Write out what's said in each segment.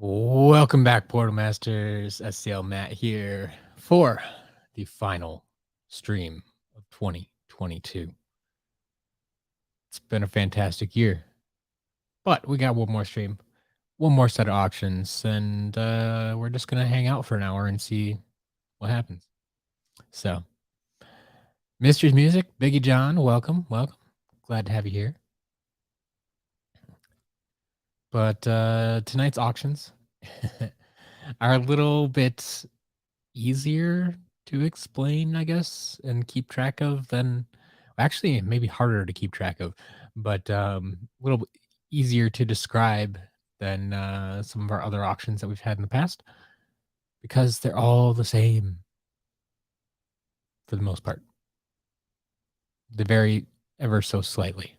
Welcome back, Portal Masters. SCL Matt here for the final stream of 2022. It's been a fantastic year, but we got one more stream, one more set of auctions, and we're just going to hang out for an hour and see what happens. So, Mysteries Music, Biggie John, welcome. Glad to have you here. But tonight's auctions are a little bit easier to explain, I guess, and keep track of than actually maybe harder to keep track of, but a little bit easier to describe than some of our other auctions that we've had in the past because they're all the same for the most part. They vary ever so slightly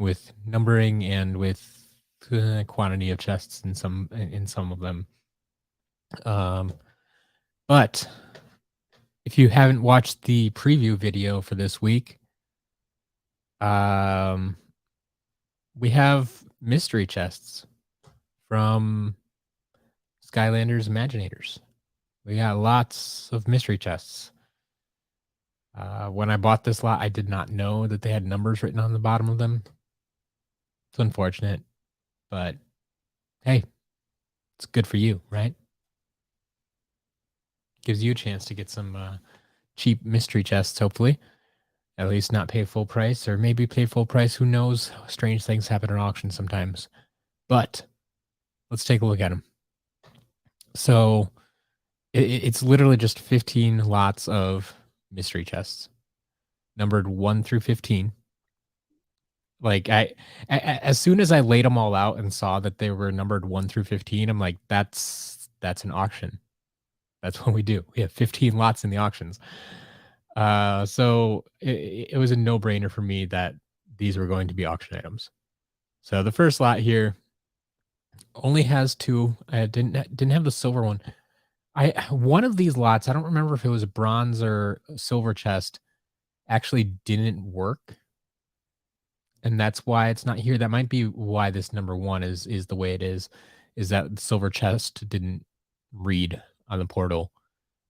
with numbering and with quantity of chests in some of them. But if you haven't watched the preview video for this week, we have mystery chests from Skylanders Imaginators. We got lots of mystery chests. When I bought this lot, I did not know that they had numbers written on the bottom of them. It's unfortunate, but hey, it's good for you, right? Gives you a chance to get some cheap mystery chests, hopefully. At least not pay full price, or maybe pay full price. Who knows? Strange things happen at auctions sometimes. But let's take a look at them. So it's literally just 15 lots of mystery chests, numbered 1 through 15. Like I as soon as I laid them all out and saw that they were numbered 1 through 15, I'm like, that's an auction. That's what we do. We have 15 lots in the auctions. So it was a no-brainer for me that these were going to be auction items. So the first lot here only has 2. I didn't have the silver one. One of these lots, I don't remember if it was a bronze or a silver chest, actually didn't work. And that's why it's not here. That might be why this number 1 is the way it is that the silver chest didn't read on the portal.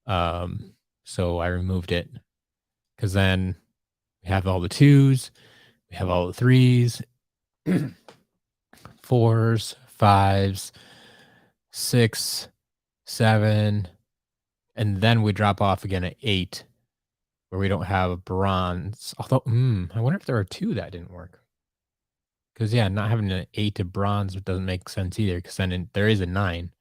So I removed it. Because then we have all the 2s, we have all the 3s, 4s, 5s, 6, 7, and then we drop off again at 8, where we don't have a bronze. Although, I wonder if there are 2 that didn't work. Because, yeah, not having an 8 to bronze doesn't make sense either, because then there is a 9.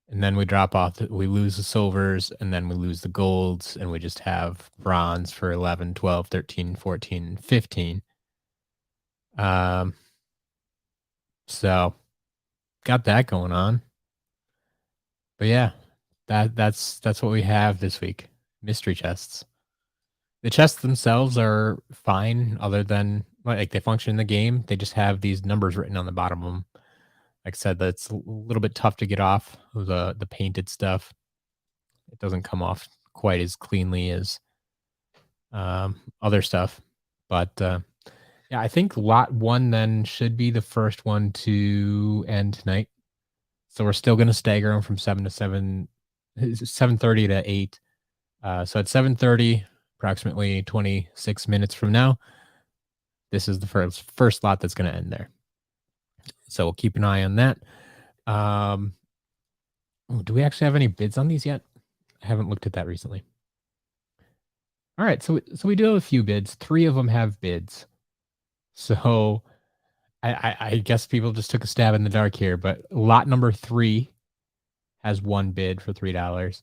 And then we drop off, we lose the silvers, and then we lose the golds, and we just have bronze for 11, 12, 13, 14, 15. So got that going on. But yeah, that's what we have this week. Mystery chests. The chests themselves are fine, other than like they function in the game. They just have these numbers written on the bottom of them. Like I said, that's a little bit tough to get off the painted stuff. It doesn't come off quite as cleanly as other stuff. But yeah, I think lot 1 then should be the first one to end tonight. So we're still going to stagger them from 7 to 7, 7:30 to 8. So at 7:30, approximately 26 minutes from now, this is the first lot that's going to end there. So we'll keep an eye on that. Do we actually have any bids on these yet? I haven't looked at that recently. All right, so we do have a few bids. 3 of them have bids. So I guess people just took a stab in the dark here, but lot number 3 has 1 bid for $3.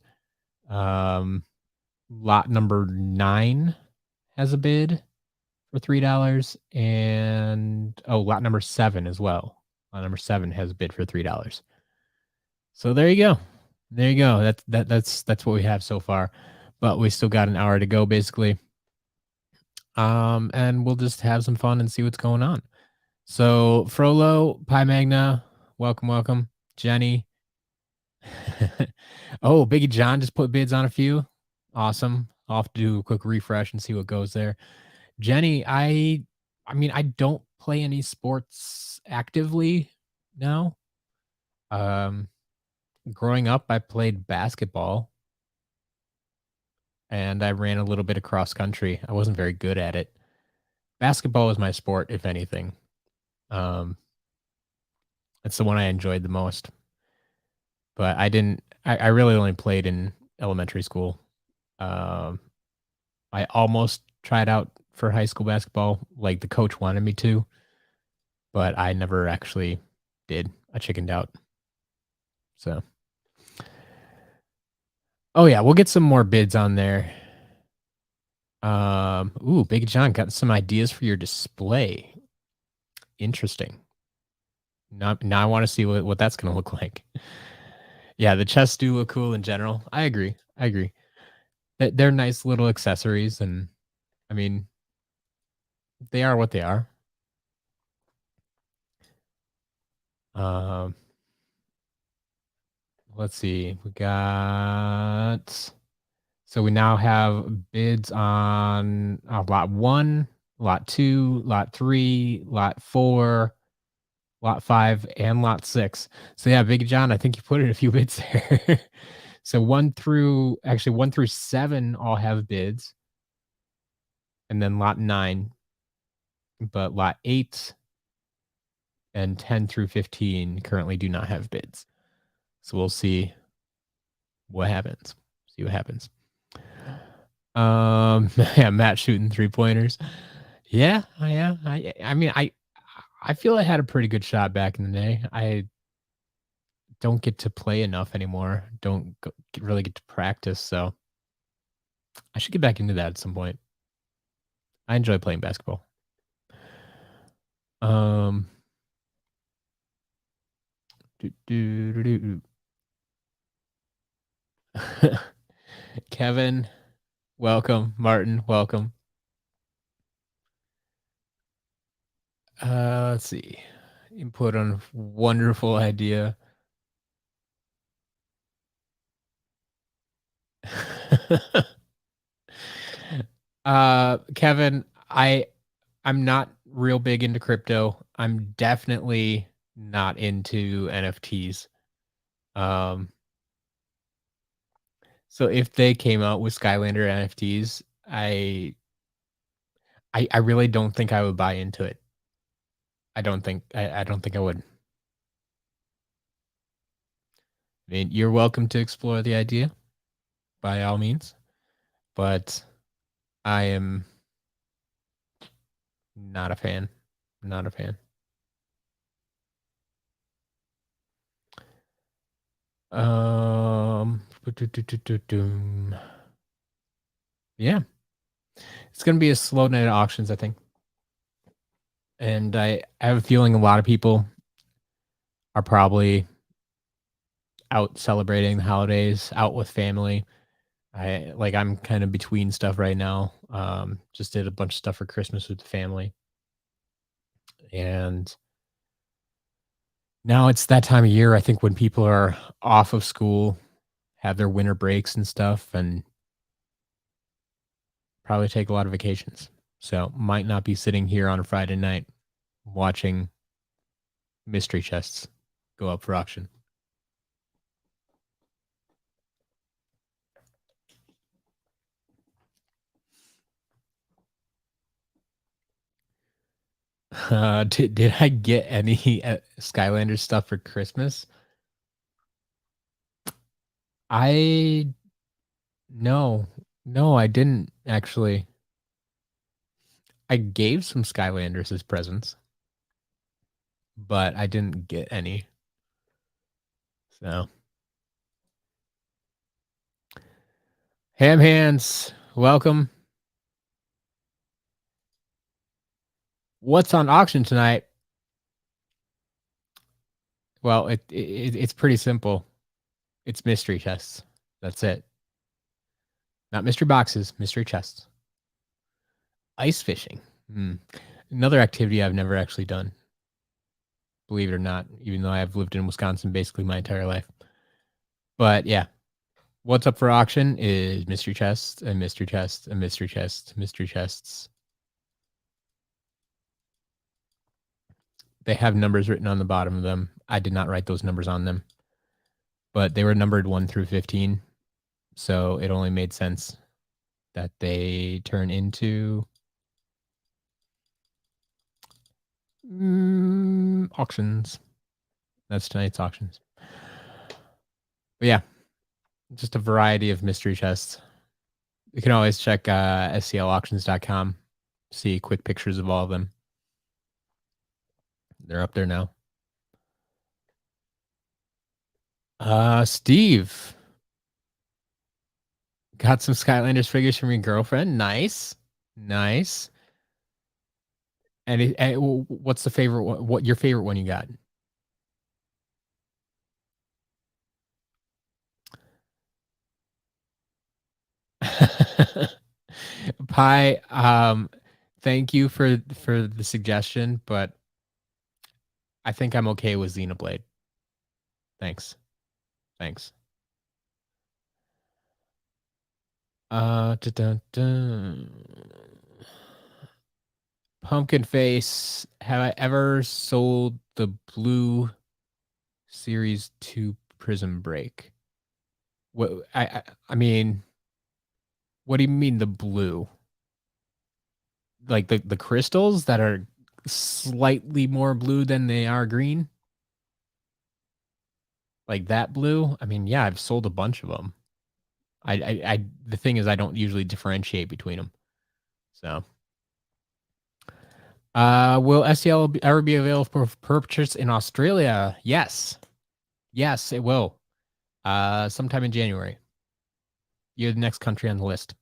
Lot number 9 has a bid for $3, and lot number 7 as well. Lot number 7 has a bid for $3. So there you go. There you go. That's what we have so far, but we still got an hour to go basically. And we'll just have some fun and see what's going on. So Frollo, Pi Magna, welcome. Jenny. Oh, Biggie John just put bids on a few. Awesome. I'll have to do a quick refresh and see what goes there. Jenny, I mean, I don't play any sports actively. now. Um, Growing up, I played basketball and I ran a little bit of cross country. I wasn't very good at it. Basketball was my sport, if anything. Um, it's the one I enjoyed the most. But I didn't. I really only played in elementary school. Um, I almost tried out for high school basketball, like the coach wanted me to, but I never actually did. I chickened out. So, oh yeah, we'll get some more bids on there. Ooh, Big John got some ideas for your display. Interesting. Now I want to see what that's gonna look like. Yeah, the chests do look cool in general. I agree. I agree. They're nice little accessories, and I mean, they are what they are. Um, let's see. We got so we now have bids on lot one, lot two, lot three, lot four, lot five, and lot six. So yeah, Big John, I think you put in a few bids there. So one through seven all have bids, and then lot nine, but lot eight and 10 through 15 currently do not have bids. So we'll see what happens. See what happens. Yeah, Matt shooting 3-pointers. Yeah, yeah. I mean, I feel I had a pretty good shot back in the day. I don't get to play enough anymore. Really get to practice, so I should get back into that at some point. I enjoy playing basketball. Um, do, do, do, do. Kevin, welcome. Martin, welcome. Let's see. Input on wonderful idea. Kevin, I'm not real big into crypto. I'm definitely not into NFTs. Um, so if they came out with Skylander NFTs, I really don't think I would buy into it. I don't think I would. I mean, you're welcome to explore the idea by all means, but I am not a fan. Not a fan. Um, yeah, it's gonna be a slow night at auctions, I think, and I have a feeling a lot of people are probably out celebrating the holidays, out with family. I'm kind of between stuff right now. Just did a bunch of stuff for Christmas with the family, and now it's that time of year. I think when people are off of school, have their winter breaks and stuff, and probably take a lot of vacations. So might not be sitting here on a Friday night watching mystery chests go up for auction. Did I get any Skylanders stuff for Christmas? I no, no, I didn't actually. I gave some Skylanders as presents, but I didn't get any. So, Ham Hands, welcome. What's on auction tonight? Well, it's pretty simple. It's mystery chests. That's it. Not mystery boxes, mystery chests. Ice fishing. Hmm. Another activity I've never actually done. Believe it or not, even though I've lived in Wisconsin basically my entire life. But yeah, what's up for auction is mystery chests and mystery chests and mystery chests, mystery chests. They have numbers written on the bottom of them. I did not write those numbers on them, but they were numbered 1 through 15. So it only made sense that they turn into auctions. That's tonight's auctions. But yeah, just a variety of mystery chests. You can always check sclauctions.com, see quick pictures of all of them. They're up there now. Steve, got some Skylanders figures from your girlfriend. Nice. And what's the favorite one? What your favorite one you got? Pi, thank you for the suggestion, but I think I'm okay with Xenoblade. Thanks. Pumpkin Face, have I ever sold the blue Series 2 Prism Break? What I mean, what do you mean the blue? Like the crystals that are slightly more blue than they are green? Like that blue? I mean, yeah, I've sold a bunch of them. The thing is, I don't usually differentiate between them. So, will SEL ever be available for purchase in Australia? Yes, it will. Sometime in January. You're the next country on the list.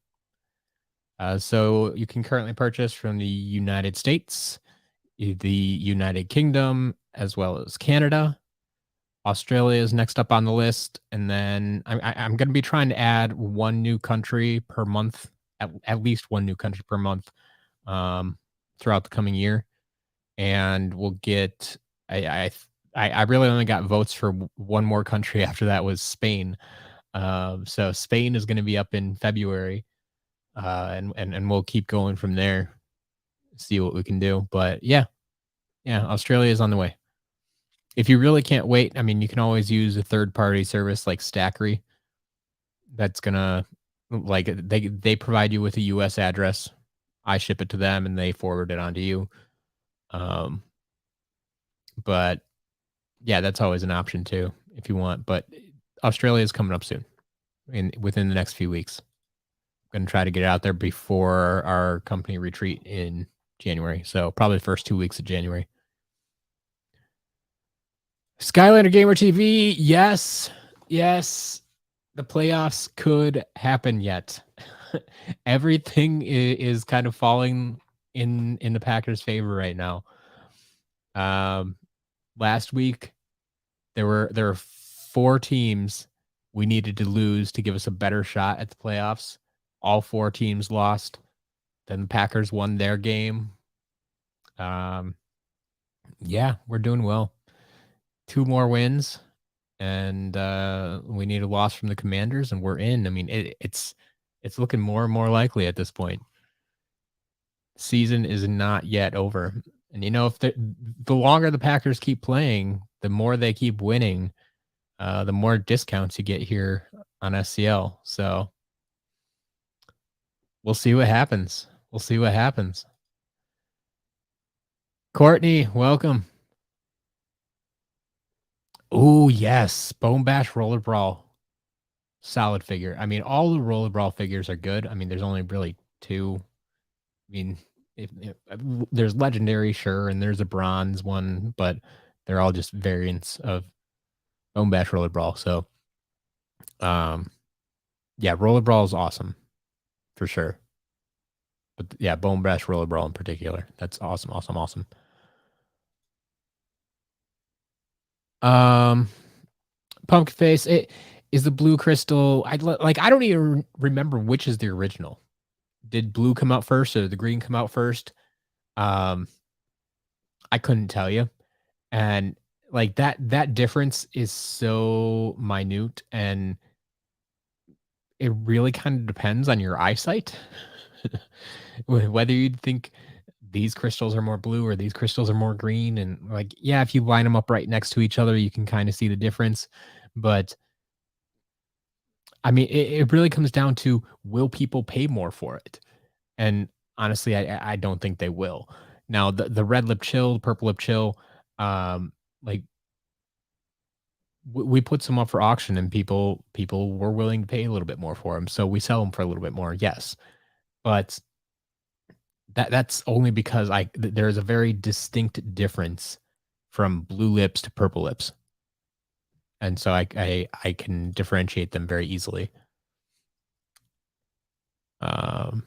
So you can currently purchase from the United States, the United Kingdom, as well as Canada. Australia is next up on the list, and then I'm going to be trying to add one new country per month, at least one new country per month, throughout the coming year, and we'll get. I really only got votes for one more country after that was Spain. So Spain is going to be up in February, and we'll keep going from there, see what we can do. But yeah, Australia is on the way. If you really can't wait, I mean, you can always use a third-party service like Stackery. That's gonna like they provide you with a U.S. address. I ship it to them, and they forward it on to you. But yeah, that's always an option too if you want. But Australia is coming up soon, within the next few weeks. I'm gonna try to get it out there before our company retreat in January. So probably the first 2 weeks of January. Skylander Gamer TV, yes. The playoffs could happen yet. Everything is kind of falling in the Packers' favor right now. Last week there were 4 teams we needed to lose to give us a better shot at the playoffs. All 4 teams lost. Then the Packers won their game. Yeah, we're doing well. 2 more wins, and we need a loss from the Commanders, and we're in. I mean, it's looking more and more likely at this point. Season is not yet over, and if the longer the Packers keep playing, the more they keep winning, the more discounts you get here on SCL. So we'll see what happens. Courtney, welcome. Oh, yes. Bone Bash Roller Brawl. Solid figure. I mean, all the Roller Brawl figures are good. I mean, there's only really 2. I mean, if there's legendary, sure, and there's a bronze one, but they're all just variants of Bone Bash Roller Brawl. So, yeah, Roller Brawl is awesome for sure. But yeah, Bone Bash Roller Brawl in particular, that's awesome. Pumpkin Face, it is the blue crystal. I don't even remember which is the original. Did blue come out first or the green come out first? I couldn't tell you. And like that difference is so minute, and it really kind of depends on your eyesight. Whether you'd think these crystals are more blue or these crystals are more green. And like, yeah, if you line them up right next to each other, you can kind of see the difference. But I mean, it really comes down to, will people pay more for it? And honestly, I don't think they will. Now, the red lip chill, purple lip chill, like we put some up for auction, and people were willing to pay a little bit more for them, so we sell them for a little bit more. Yes, but that's only because there's a very distinct difference from blue lips to purple lips, and so I can differentiate them very easily. Um,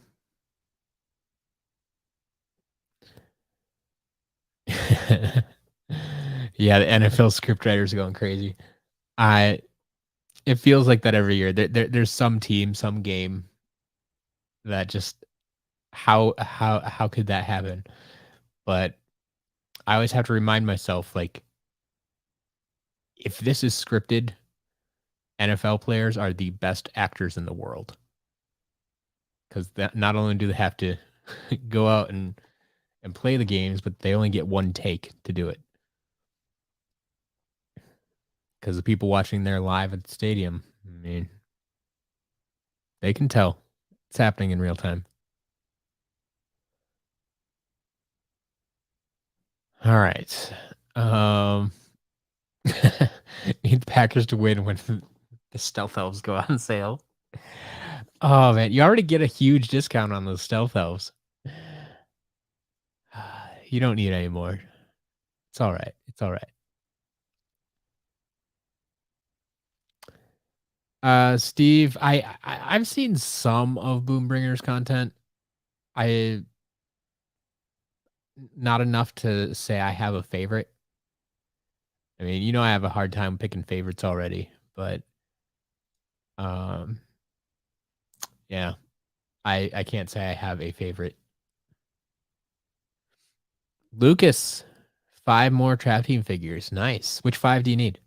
yeah, the NFL script writers are going crazy. I It feels like that every year. There's some team, some game that just, how could that happen? But I always have to remind myself, like, if this is scripted, NFL players are the best actors in the world, because that not only do they have to go out and play the games, but they only get one take to do it. Because the people watching there live at the stadium, I mean, they can tell it's happening in real time. All right. Um, Need the Packers to win when the stealth elves go on sale. Oh man, you already get a huge discount on those stealth elves. You don't need any more. It's all right. It's all right. Steve, I've seen some of Boombringer's content. I Not enough to say I have a favorite. I mean, I have a hard time picking favorites already, but um, yeah, I can't say I have a favorite. Lucas, 5 more trap team figures. Nice. Which 5 do you need?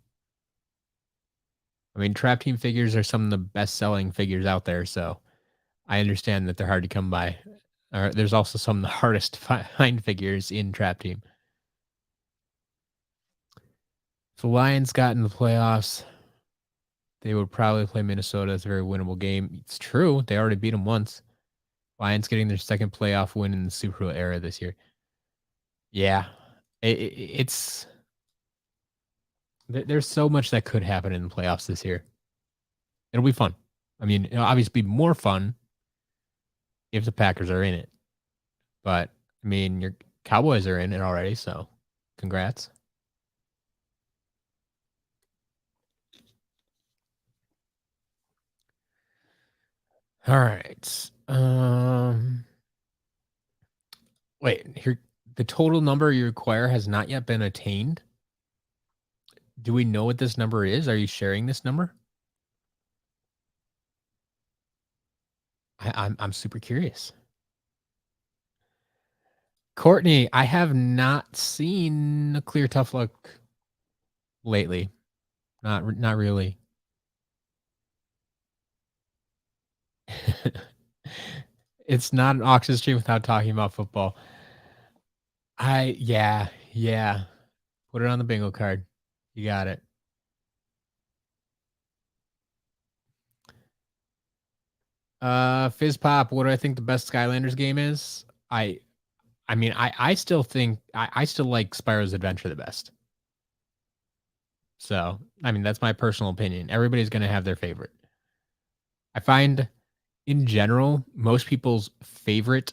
I mean, trap team figures are some of the best selling figures out there, so I understand that they're hard to come by. There's also some of the hardest to find figures in trap team. If the Lions got in the playoffs, they would probably play Minnesota. It's a very winnable game. It's true. They already beat them once. Lions getting their second playoff win in the Super Bowl era this year. Yeah. It's there's so much that could happen in the playoffs this year. It'll be fun. I mean, it'll obviously be more fun if the Packers are in it. But I mean, your Cowboys are in it already, so congrats. All right. Wait, here, the total number you require has not yet been attained. Do we know what this number is? Are you sharing this number? I'm super curious. Courtney, I have not seen a clear tough luck lately. Not really. It's not an auction stream without talking about football. Yeah. Put it on the bingo card. You got it. Fizz Pop, what do I think the best Skylanders game is? I mean, I still think I still like Spyro's Adventure the best. So, I mean, that's my personal opinion. Everybody's going to have their favorite. I find, in general, most people's favorite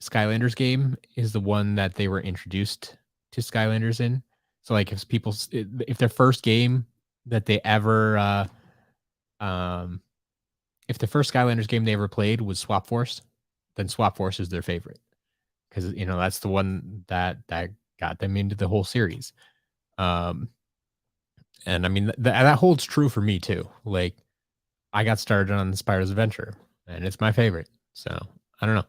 Skylanders game is the one that they were introduced to Skylanders in. So, like, if their first game that they ever, if the first Skylanders game they ever played was Swap Force, then Swap Force is their favorite, because that's the one that got them into the whole series. And I mean that holds true for me too. Like, I got started on Spyro's Adventure, and it's my favorite. So I don't know.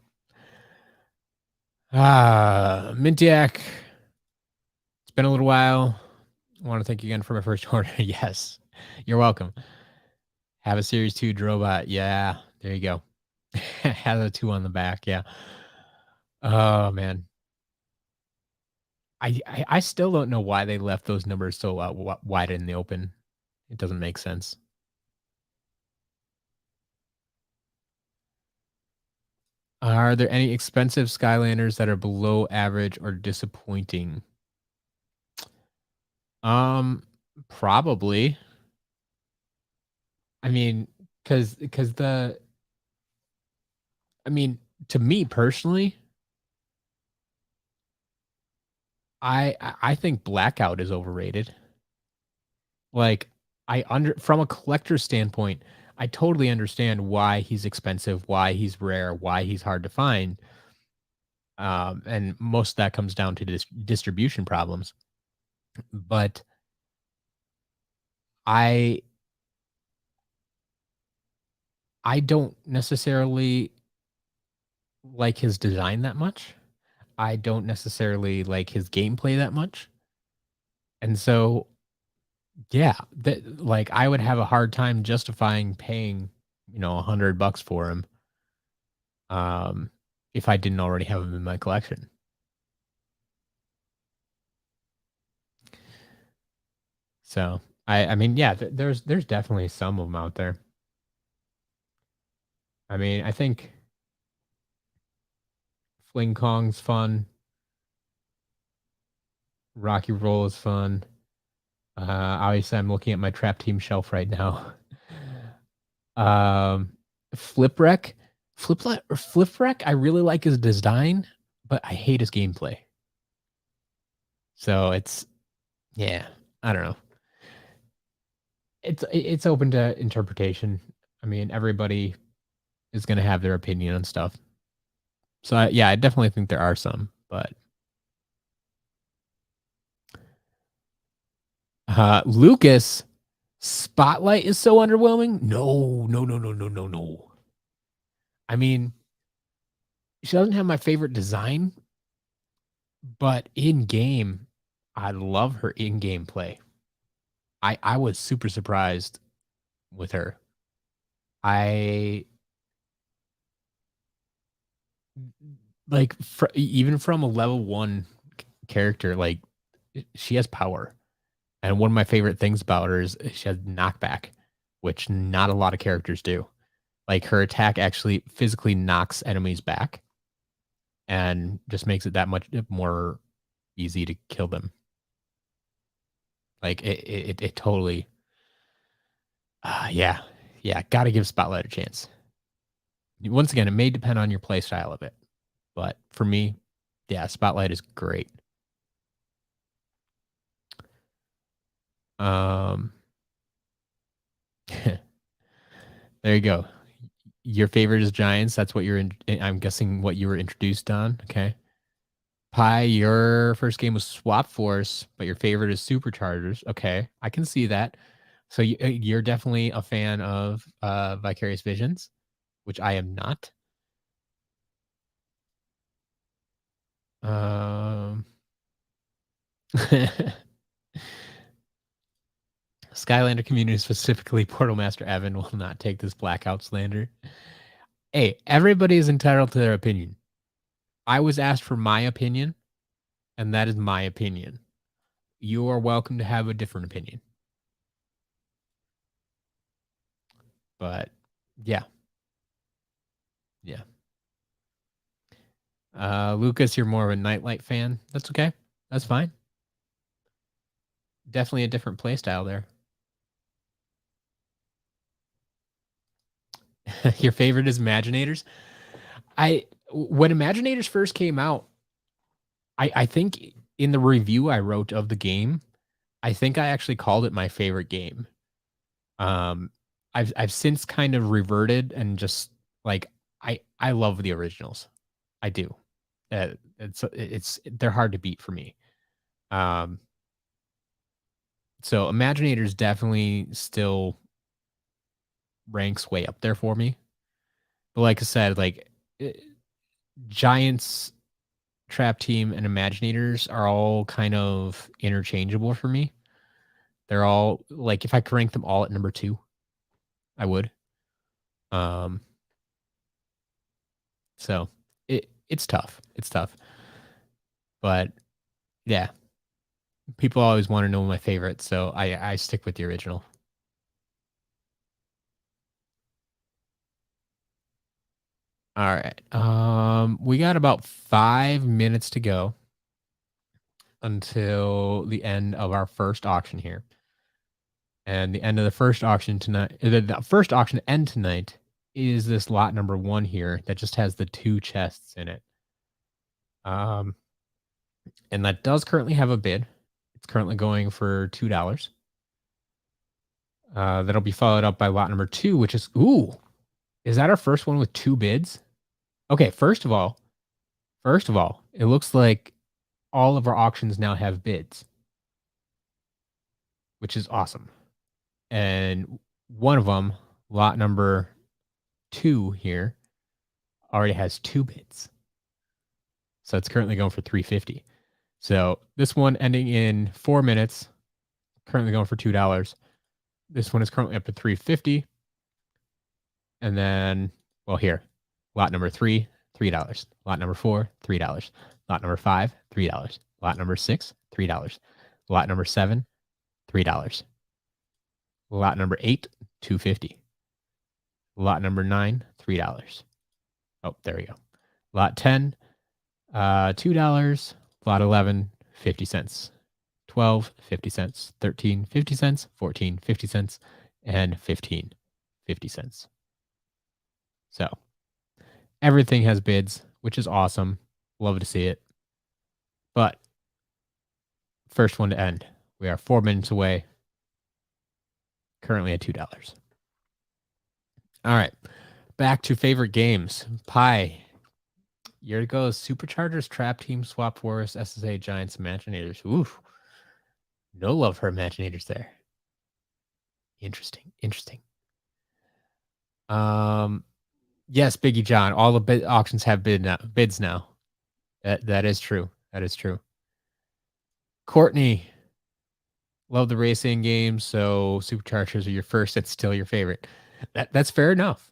Mintiac, it's been a little while. I want to thank you again for my first order. Yes, you're welcome. Have a Series 2 Drobot. Yeah, there you go. Has a 2 on the back. Yeah. Oh man. I still don't know why they left those numbers so wide in the open. It doesn't make sense. Are there any expensive Skylanders that are below average or disappointing? Um, Probably. I mean, because I mean, to me personally, I think Blackout is overrated. Like, from a collector standpoint, I totally understand why he's expensive, why he's rare, why he's hard to find. And most of that comes down to distribution problems. But I I don't necessarily like his design that much. I don't necessarily like his gameplay that much. And so, yeah, that like I would have a hard time justifying paying, $100 for him, um, if I didn't already have him in my collection. So I mean, yeah, there's definitely some of them out there. I mean, I think Fling Kong's fun. Rocky Roll is fun. Obviously, I'm looking at my Trap Team shelf right now. Um, Flipwreck, Flipwreck. I really like his design, but I hate his gameplay. So yeah, I don't know. It's open to interpretation. I mean, everybody is going to have their opinion on stuff. So yeah, I definitely think there are some, but Lucas Spotlight is so underwhelming. No, no, no, no, no, no, no. I mean, she doesn't have my favorite design, but in game, I love her in game play. I was super surprised with her. I like even from a level 1 character, like she has power. And one of my favorite things about her is she has knockback, which not a lot of characters do. Like her attack actually physically knocks enemies back and just makes it that much more easy to kill them. Like it totally, yeah, yeah. Got to give Spotlight a chance. Once again, it may depend on your play style of it, but for me, yeah, Spotlight is great. Um, there you go. Your favorite is Giants. That's what I'm guessing what you were introduced on. Okay. Pi, your first game was Swap Force, but your favorite is Superchargers. Okay, I can see that. So you're definitely a fan of Vicarious Visions, which I am not. Um, Skylander community, specifically Portal Master Evan, will not take this blackout slander. Hey, everybody is entitled to their opinion. I was asked for my opinion, and that is my opinion. You are welcome to have a different opinion. But yeah, yeah. Lucas, you're more of a Nightlight fan. That's okay. That's fine. Definitely a different play style there. Your favorite is Imaginators. When Imaginators first came out, I think in the review I wrote of the game, I think I actually called it my favorite game. Um, I've since kind of reverted and just like I love the originals. I do. They're hard to beat for me. Um, so Imaginators definitely still ranks way up there for me. But like I said, like Giants, Trap Team, and Imaginators are all kind of interchangeable for me. They're all like if I could rank them all at number 2, I would. Um, so it's tough. It's tough. But Yeah. People always want to know my favorite, so I stick with the original. All right. We got about 5 minutes to go until the end of our first auction here. And the end of the first auction tonight, the first auction to end tonight is this lot number one here that just has the two chests in it. Um, and that does currently have a bid. It's currently going for $2. That'll be followed up by lot number two, which is is that our first one with two bids? Okay, first of all, it looks like all of our auctions now have bids, which is awesome. And one of them, lot number two here, already has two bids. So it's currently going for 350. So this one ending in 4 minutes, currently going for $2. This one is currently up to 350. And then, well, here, lot number three, $3. Lot number four, $3. Lot number five, $3. Lot number six, $3. Lot number seven, $3. Lot number eight, 250. Lot number nine, $3. Oh, there we go. Lot 10, $2. Lot 11, 50 cents. 12, 50 cents. 13, 50 cents. 14, 50 cents. And 15, 50 cents. So everything has bids, which is awesome. Love to see it. But first one to end. We are 4 minutes away. Currently at $2. All right. Back to favorite games. Pie. Here it goes. Superchargers, Trap Team, Swap Force, SSA, Giants, Imaginators. Oof. No love for Imaginators there. Interesting. Interesting. Yes, Biggie John. All the auctions have bids now. That is true. That is true. Courtney, love the racing games, so Superchargers are your first. It's still your favorite. That's fair enough.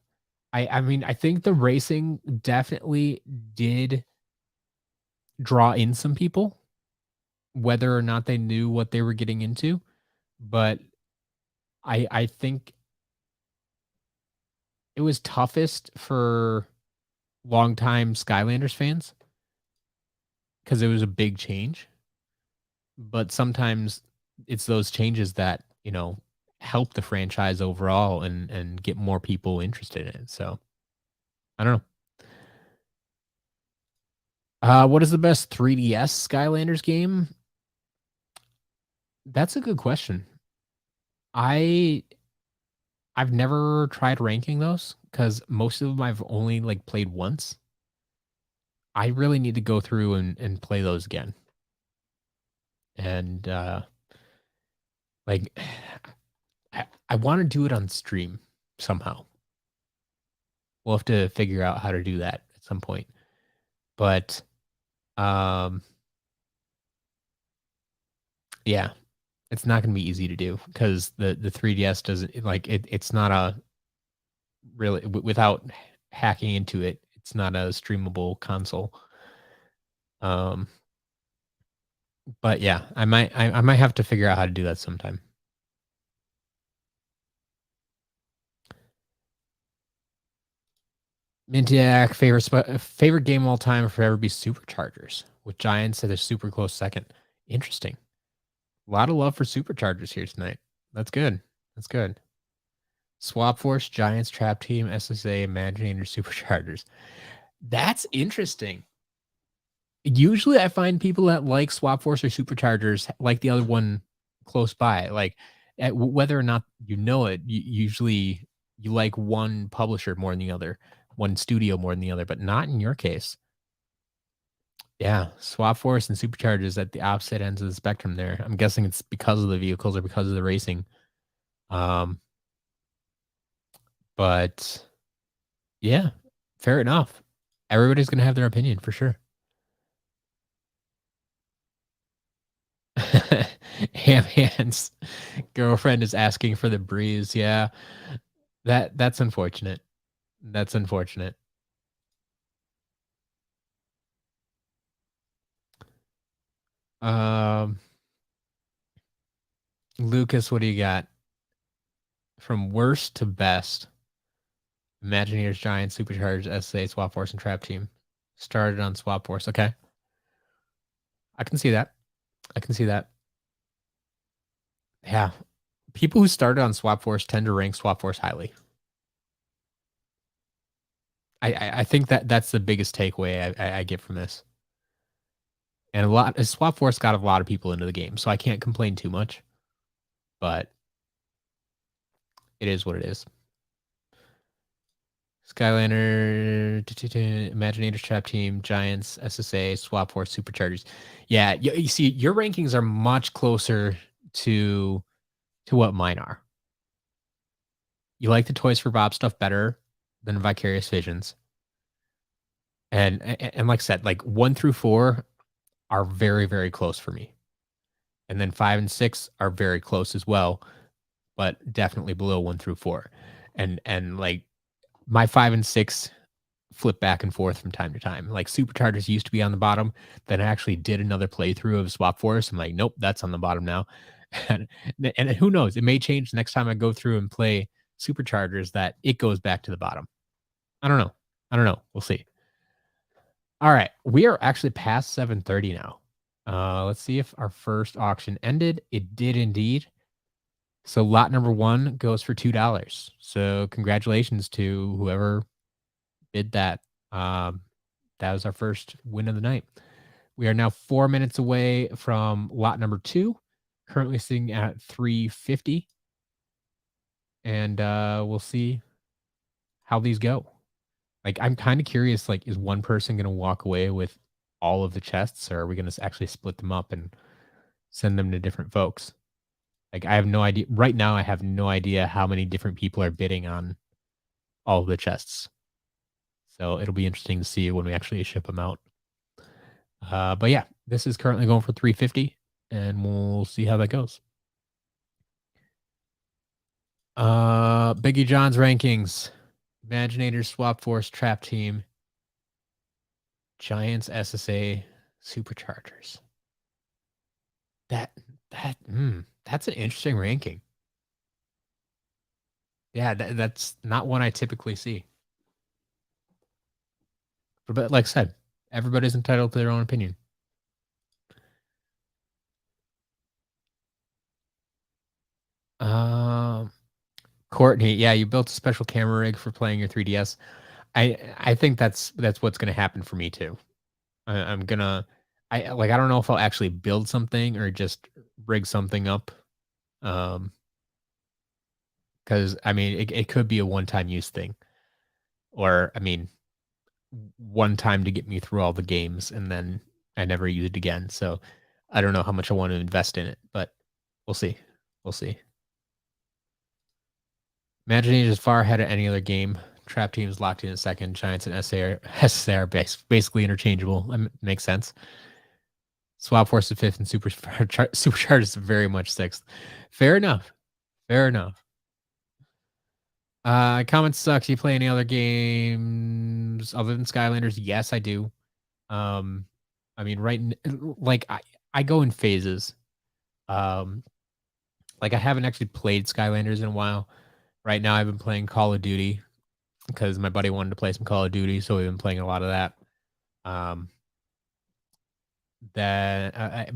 I mean, I think the racing definitely did draw in some people, whether or not they knew what they were getting into. But I think it was toughest for longtime Skylanders fans because it was a big change. But sometimes it's those changes that, help the franchise overall and get more people interested in it. So I don't know. What is the best 3DS Skylanders game? That's a good question. I I've never tried ranking those because most of them I've only like played once. I really need to go through and play those again. And like I want to do it on stream somehow. We'll have to figure out how to do that at some point. But um yeah, it's not going to be easy to do because the 3DS doesn't like it's not a really without hacking into it, it's not a streamable console. Um but yeah, I might have to figure out how to do that sometime. Mintiac, favorite game of all time will forever be Superchargers, with Giants at a super close second. Interesting. A lot of love for Superchargers here tonight. That's good. That's good. Swap Force, Giants, Trap Team, SSA, Imaginator, Superchargers. That's interesting. Usually I find people that like Swap Force or Superchargers like the other one close by. Like whether or not you know it, usually you like one publisher more than the other, one studio more than the other, but not in your case. Yeah, Swap Force and Superchargers at the opposite ends of the spectrum there. I'm guessing it's because of the vehicles or because of the racing. Um, but yeah, fair enough. Everybody's gonna have their opinion for sure. Ham Hands girlfriend is asking for the breeze. Yeah, that's unfortunate. That's unfortunate. Um, Lucas, what do you got? From worst to best. Imagineers, Giants, Supercharged, SA, Swap Force, and Trap Team. Started on Swap Force. Okay. I can see that. I can see that. Yeah. People who started on Swap Force tend to rank Swap Force highly. I think that's the biggest takeaway I get from this. And Swap Force got a lot of people into the game, so I can't complain too much. But it is what it is. Skylander, Imaginators, Trap Team, Giants, SSA, Swap Force, Superchargers. Yeah, you see, your rankings are much closer to what mine are. You like the Toys for Bob stuff better than Vicarious Visions. And like I said, like 1 through 4 are very, very close for me. And then 5 and 6 are very close as well, but definitely below 1 through 4. And like my 5 and 6 flip back and forth from time to time. Like Superchargers used to be on the bottom. Then I actually did another playthrough of Swap Force. I'm like, nope, that's on the bottom now. And, and who knows? It may change next time I go through and play Superchargers that it goes back to the bottom. I don't know. I don't know. We'll see. All right. We are actually past 7:30 now. Let's see if our first auction ended. It did indeed. So lot number 1 goes for $2. So congratulations to whoever bid that. That was our first win of the night. We are now 4 minutes away from lot number 2, currently sitting at 350. And we'll see how these go. Like, I'm kind of curious, like, is one person going to walk away with all of the chests, or are we going to actually split them up and send them to different folks? Like, I have no idea. Right now, I have no idea how many different people are bidding on all of the chests. So it'll be interesting to see when we actually ship them out. But yeah, this is currently going for 350, and we'll see how that goes. Biggie John's rankings: Imaginators, Swap Force, Trap Team, Giants, SSA, Superchargers. That's an interesting ranking. Yeah, that's not one I typically see. But like I said, everybody's entitled to their own opinion. Courtney, yeah, you built a special camera rig for playing your 3DS. I think that's what's gonna happen for me too. I'm gonna I don't know if I'll actually build something or just rig something up. Because I mean it could be a one-time use thing. Or I mean one time to get me through all the games and then I never use it again. So I don't know how much I want to invest in it, but we'll see. We'll see. Imagination is far ahead of any other game. Trap teams locked in a second. Giants and SA are basically interchangeable. That makes sense. Swap Force is 5th and Supercharged is very much 6th. Fair enough. Fair enough. Comments sucks. You play any other games other than Skylanders? Yes, I do. I mean, like I go in phases. Like I haven't actually played Skylanders in a while. Right now, I've been playing Call of Duty because my buddy wanted to play some Call of Duty, so we've been playing a lot of that.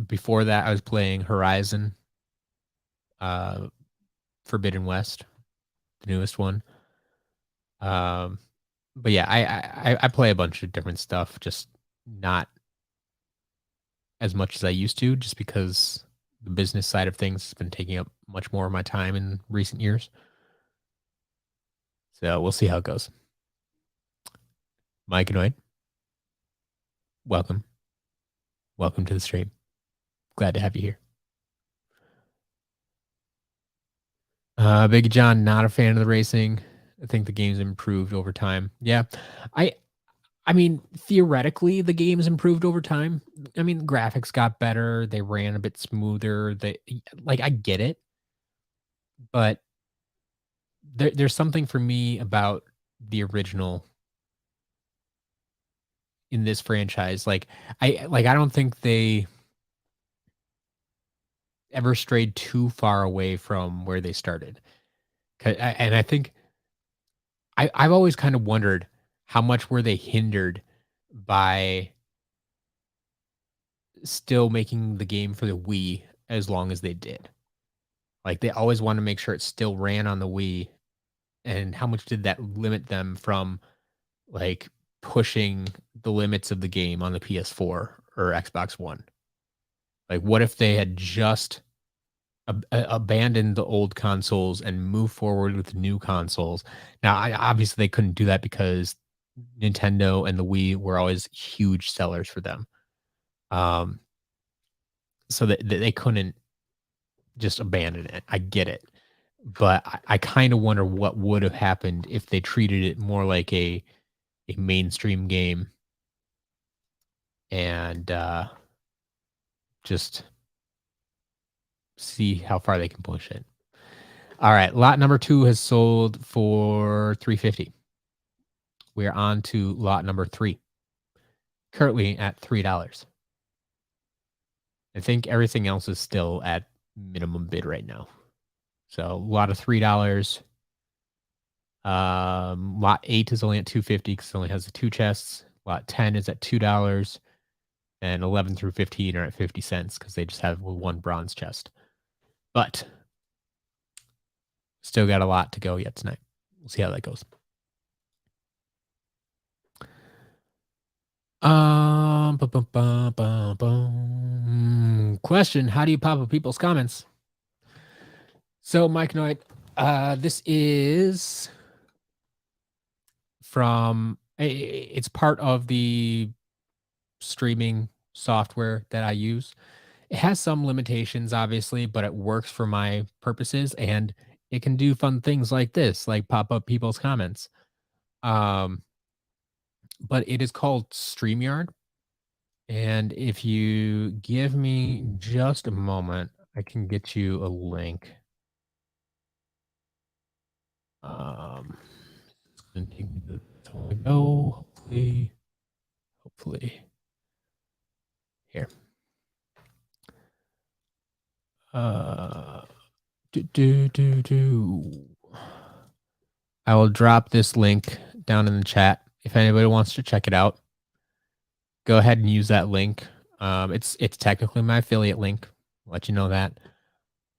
Before that, I was playing Horizon, Forbidden West, the newest one. But yeah, I play a bunch of different stuff, just not as much as I used to, just because the business side of things has been taking up much more of my time in recent years. So we'll see how it goes. Mike and Wade, welcome. Welcome to the stream. Glad to have you here. Big John, not a fan of the racing. I think the game's improved over time. Yeah. I mean, theoretically, the game's improved over time. I mean, the graphics got better. They ran a bit smoother. I get it, but there's something for me about the original in this franchise. I don't think they ever strayed too far away from where they started. And I think I've always kind of wondered how much were they hindered by still making the game for the Wii as long as they did. Like, they always wanted to make sure it still ran on the Wii, and how much did that limit them from, like, pushing the limits of the game on the PS4 or Xbox One? Like, what if they had just abandoned the old consoles and moved forward with new consoles? Now, obviously, they couldn't do that because Nintendo and the Wii were always huge sellers for them. Um, so that they couldn't just abandon it. I get it. But I kind of wonder what would have happened if they treated it more like a mainstream game and just see how far they can push it. All right, lot number 2 has sold for 350. We are on to lot number 3, currently at $3. I think everything else is still at minimum bid right now. So lot of $3. Lot 8 is only at 250 because it only has the 2 chests. Lot 10 is at $2, and 11 through 15 are at 50 cents because they just have one bronze chest. But still got a lot to go yet tonight. We'll see how that goes. Question: how do you pop up people's comments? So, Mike Knight, this is from it's part of the streaming software that I use. It has some limitations, obviously, but it works for my purposes, and it can do fun things like this, like pop up people's comments. Um, but it is called StreamYard, and if you give me just a moment, I can get you a link. It's gonna take me to the go. Hopefully, here. Do. I will drop this link down in the chat. If anybody wants to check it out, go ahead and use that link. It's technically my affiliate link. I'll let you know that.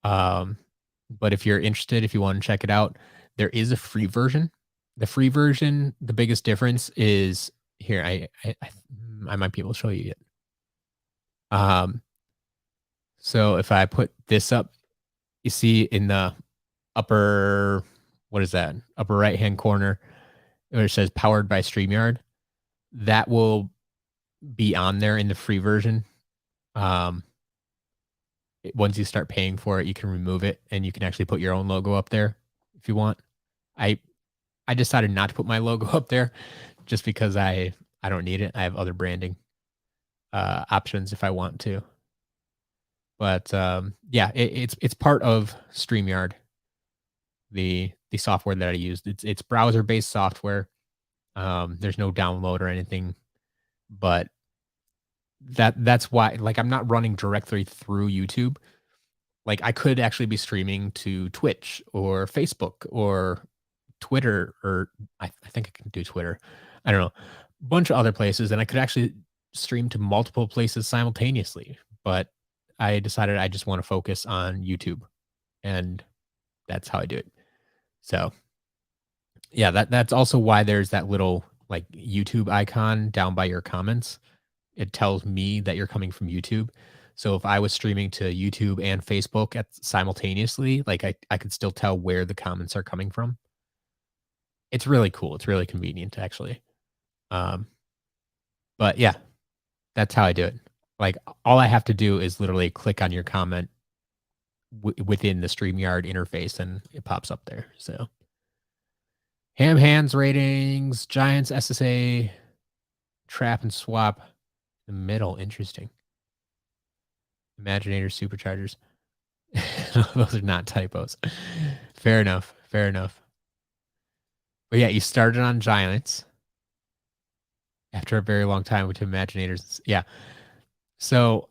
But if you're interested, if you want to check it out, there is a free version. The free version, the biggest difference is here. I might be able to show you it. So if I put this up, you see in the upper, what is that? Upper right hand corner, where it says powered by StreamYard. That will be on there in the free version. Once you start paying for it, you can remove it and you can actually put your own logo up there if you want. I decided not to put my logo up there just because I don't need it. I have other branding options if I want to. But yeah, it's part of StreamYard, the software that I used. It's browser based software. There's no download or anything, but that's why, like, I'm not running directly through YouTube. Like, I could actually be streaming to Twitch or Facebook or Twitter, or I think I can do Twitter. I don't know, bunch of other places, and I could actually stream to multiple places simultaneously. But I decided I just want to focus on YouTube, and that's how I do it. So yeah, that's also why there's that little like YouTube icon down by your comments. It tells me that you're coming from YouTube. So if I was streaming to YouTube and Facebook at simultaneously, like I could still tell where the comments are coming from. It's really cool. It's really convenient actually. Um, but yeah, that's how I do it. Like, all I have to do is literally click on your comment within the StreamYard interface and it pops up there. So Ham Hands ratings, Giants SSA, Trap and Swap, the middle. Interesting. Imaginator Superchargers. Those are not typos. Fair enough. Fair enough. But yeah, you started on Giants after a very long time with Imaginators. Yeah. So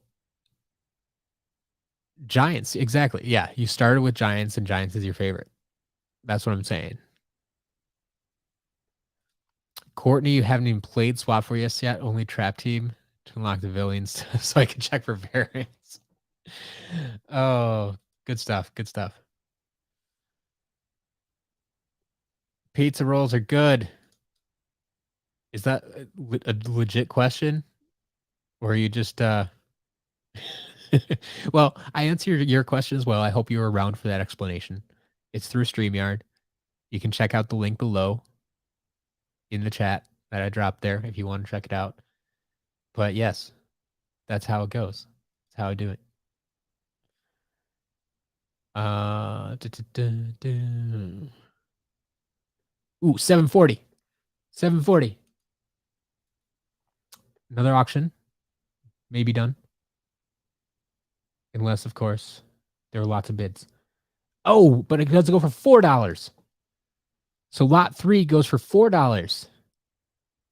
Giants, exactly. Yeah, you started with Giants, and Giants is your favorite. That's what I'm saying. Courtney, you haven't even played Swap for us yet. Only Trap Team to unlock the villains, so I can check for variants. Oh, good stuff. Good stuff. Pizza rolls are good. Is that a legit question, or are you just? Well, I answered your question as well. I hope you were around for that explanation. It's through StreamYard. You can check out the link below in the chat that I dropped there if you want to check it out. But yes, that's how it goes. That's how I do it. Ooh, 740. 740. Another auction. Maybe done. Unless, of course, there are lots of bids. Oh, but it does go for $4. So lot 3 goes for $4.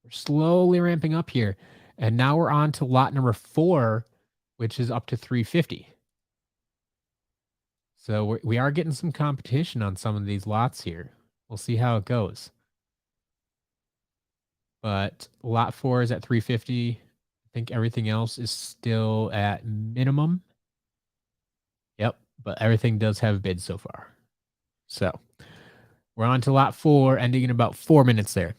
We're slowly ramping up here. And now we're on to lot number 4, which is up to 350. So we are getting some competition on some of these lots here. We'll see how it goes. But lot 4 is at 350. I think everything else is still at minimum. Yep, but everything does have bids so far. So we're on to lot 4, ending in about 4 minutes there.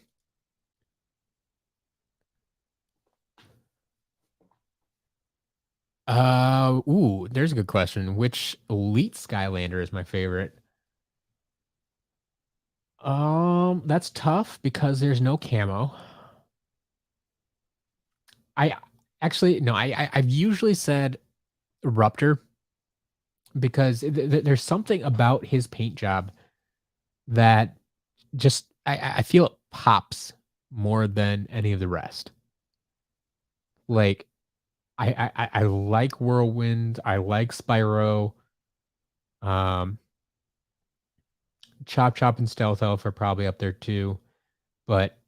Ooh, there's a good question. Which elite Skylander is my favorite? That's tough because there's no camo. I actually no, I've usually said Ruptor because there's something about his paint job that just I feel it pops more than any of the rest. Like I like Whirlwind, I like Spyro, Chop Chop and Stealth Elf are probably up there too, but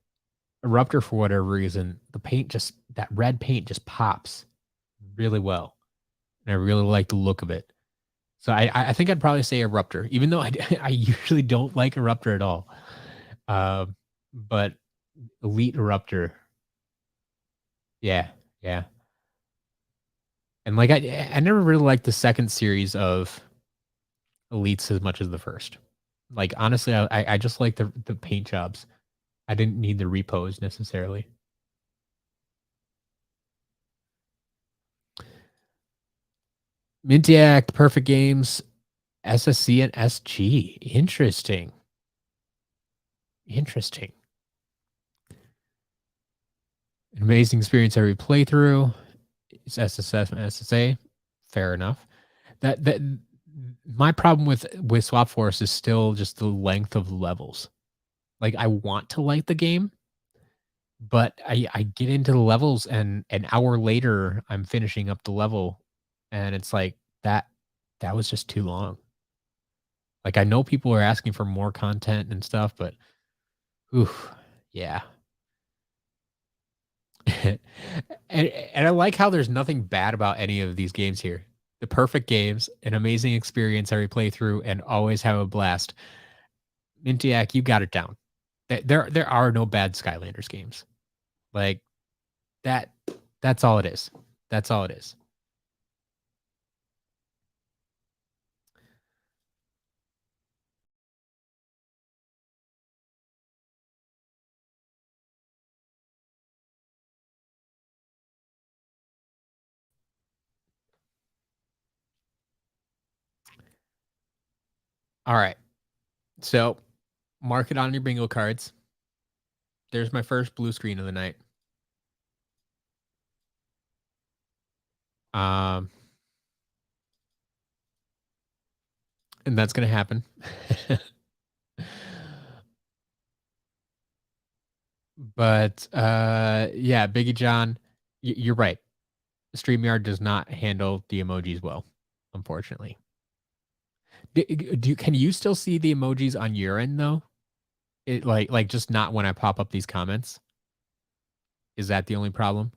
Eruptor, for whatever reason, the paint just that red paint just pops really well, and I really like the look of it. So I think I'd probably say Eruptor, even though I usually don't like Eruptor at all. But Elite Eruptor, yeah, yeah. And like I never really liked the second series of Elites as much as the first. Like honestly, I just like the paint jobs. I didn't need the repos necessarily. Mintiac, Perfect Games, SSC and SG. Interesting. Interesting. An amazing experience every playthrough. It's SSF and SSA. Fair enough. That my problem with Swap Force is still just the length of levels. Like I want to like the game, but I get into the levels and an hour later I'm finishing up the level and it's like that was just too long. Like I know people are asking for more content and stuff, but oof, yeah. And I like how there's nothing bad about any of these games here. The perfect games, an amazing experience every playthrough, and always have a blast. Mintiac, you got it down. There are no bad Skylanders games. Like that. That's all it is. That's all it is. All right. So mark it on your bingo cards. There's my first blue screen of the night. Um, and that's gonna happen. But yeah, Biggie John, you're right. StreamYard does not handle the emojis well, unfortunately. Can you still see the emojis on your end though? It like just not when I pop up these comments. Is that the only problem?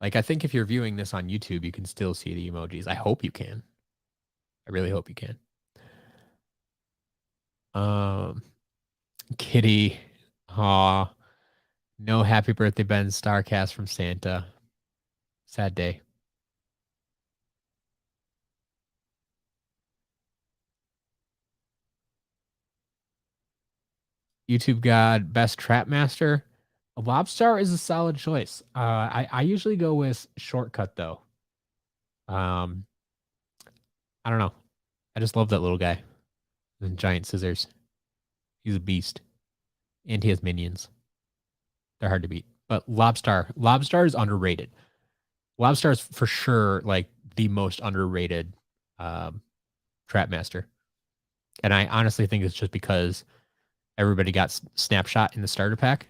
Like, I think if you're viewing this on YouTube, you can still see the emojis. I hope you can. I really hope you can. Kitty. Aw. No happy birthday, Ben. Starcast from Santa. Sad day. YouTube God, best trap master. Lobstar is a solid choice. I usually go with Shortcut though. Um, I don't know. I just love that little guy. And giant scissors. He's a beast, and he has minions. They're hard to beat. But Lobstar is underrated. Lobstar is for sure like the most underrated um, trap master, and I honestly think it's just because everybody got snapshot in the starter pack.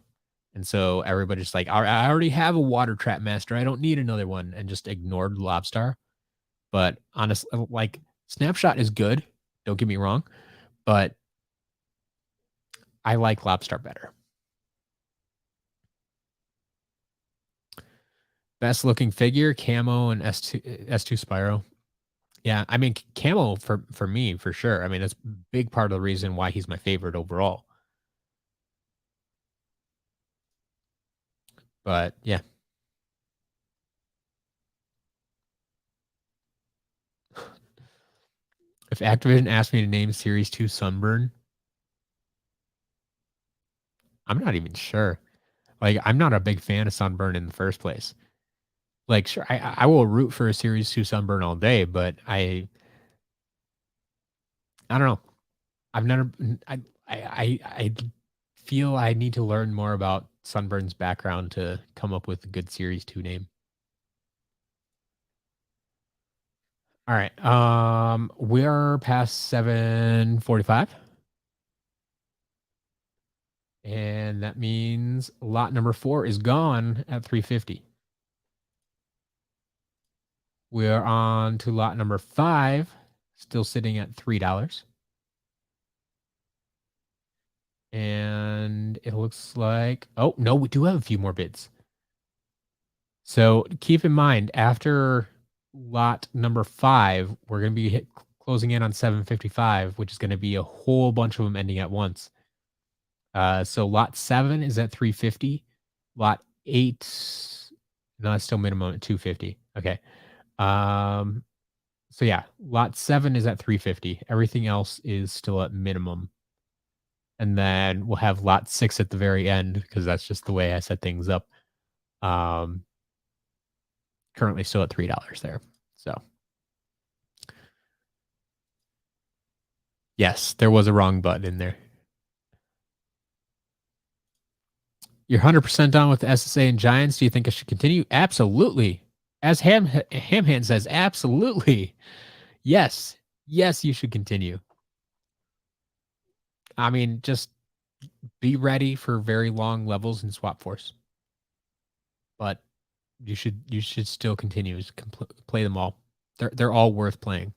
And so everybody's like, I already have a water trap master. I don't need another one, and just ignored Lobstar. But honestly, like snapshot is good. Don't get me wrong, but I like Lobstar better. Best looking figure, Camo and S2 Spyro. Yeah, I mean Camo for me for sure. I mean that's a big part of the reason why he's my favorite overall. But yeah. If Activision asked me to name Series 2 Sunburn, I'm not even sure. Like, I'm not a big fan of Sunburn in the first place. Like, sure, I will root for a Series 2 Sunburn all day, but I don't know. I've never I feel I need to learn more about Sunburn's background to come up with a good Series 2 name. All right. We're past 7:45. And that means lot number 4 is gone at 350. We're on to lot number 5, still sitting at $3. And it looks like, oh, no, we do have a few more bids. So keep in mind, after lot number 5, we're going to be closing in on 755, which is going to be a whole bunch of them ending at once. So lot 7 is at 350. Lot 8, no, it's still minimum at 250. Okay. So yeah, lot 7 is at 350. Everything else is still at minimum. And then we'll have lot 6 at the very end because that's just the way I set things up. Currently still at $3 there. So yes, there was a wrong button in there. You're 100% done with the SSA and Giants. Do you think I should continue? Absolutely. As Hamhand says, absolutely. Yes. Yes, you should continue. I mean, just be ready for very long levels in Swap Force. But you should still continue to play them all. They're all worth playing.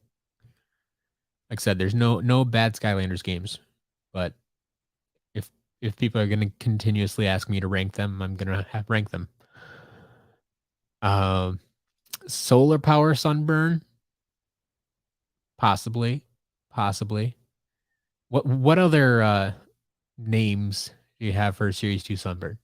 Like I said, there's no bad Skylanders games, but if people are going to continuously ask me to rank them, I'm going to rank them. Solar power sunburn, possibly. What other names do you have for Series 2 sunburn?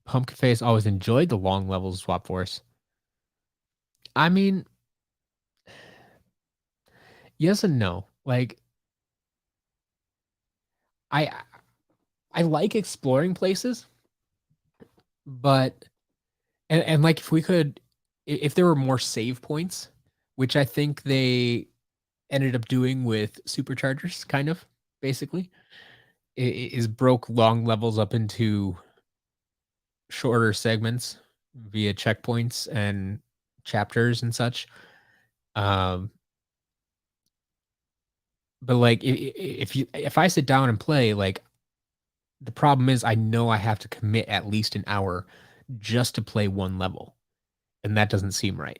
Pumpkin Face always enjoyed the long levels of Swap Force. I mean, yes and no. Like, I I like exploring places, but and like if we could, if there were more save points, which I think they ended up doing with superchargers, kind of basically, is broke long levels up into shorter segments via checkpoints and chapters and such. Um, but like if I sit down and play, like the problem is I know I have to commit at least an hour just to play one level, and that doesn't seem right.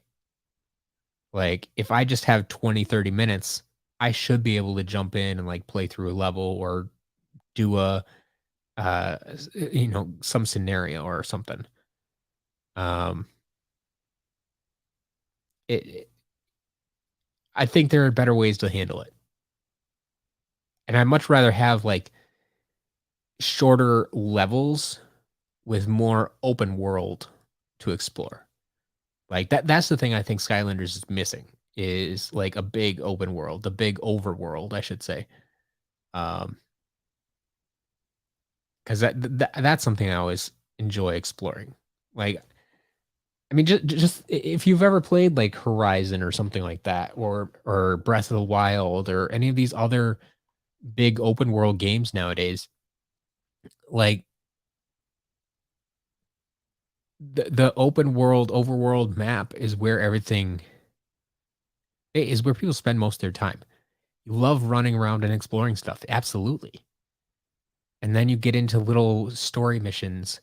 Like if I just have 20, 30 minutes, I should be able to jump in and like play through a level or do a some scenario or something. Um, it I think there are better ways to handle it, and I'd much rather have like shorter levels with more open world to explore. Like that's the thing I think Skylanders is missing is like a big open world, a big overworld, I should say. Um, because that's something I always enjoy exploring. Like, I mean, just if you've ever played like Horizon or something like that, or Breath of the Wild, or any of these other big open world games nowadays, like the open world overworld map is where everything is where people spend most of their time. You love running around and exploring stuff, absolutely. And then you get into little story missions,